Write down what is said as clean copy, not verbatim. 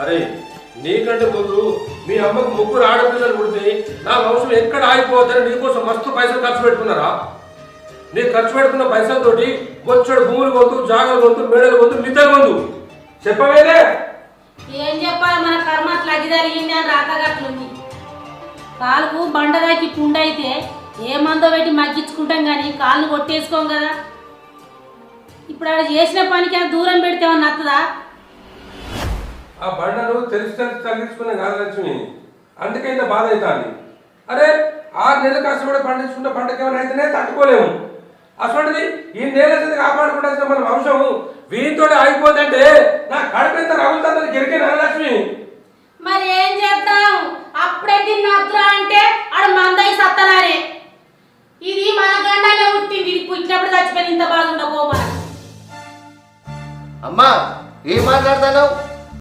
అరే నీకంటే ముందు మీ అమ్మకు ముగ్గురు ఆడపిల్లలు పుడితే నా వంశం ఎక్కడ ఆగిపోవద్దని నీకోసం మస్తు పైసలు ఖర్చు పెట్టుకున్నారా? నీ ఖర్చు పెట్టుకున్న పైసలతోటి బొచ్చడు భూములు కొందు, జాగలు కొందు, మేడలు కొందు, మిద్దలు కొందు. చెప్పవేలే ఏం చెప్పాలి, మన కర్మ అట్లా జరిగింది అని రాతగట్లుంది. కాలుకు బండదాకి పుండైతే ఏ మందో పెట్టి మగ్గించుకుంటాం కానీ కాళ్ళు కొట్టేసుకోం కదా. ఇప్పుడు ఆడ చేసిన పనికి ఆ దూరం పెడితే ఏమన్నా నచ్చదా? ఆ బండను తెలిసి తగ్గించుకునే కాదు లక్ష్మి, అందుకే ఇంత బాధ అవుతుంది. అరే 6 నెలలు కష్టపడి పండించుకుంటే పంటకి ఏమైనా అయితేనే తట్టుకోలేము. అసలుది ఈ నేల కాపాడుకుంటే మన వంశం వీటితో ఆగిపోతుంటే నా కడుపు ఎంత రగులుతుందని గిరికేనా లక్ష్మి? మరి ఏం చేద్దాం, అప్పుడే తిన్నద్దురా అంటే ఆడ మందయి సత్తనారే. ఇది మన గండానే పుట్టింది, ఇది పుట్టినప్పుడు చచ్చిపోయింది. ఇంత బాధ ఉండబో మన. అమ్మా ఏం మాట్లాడతావు?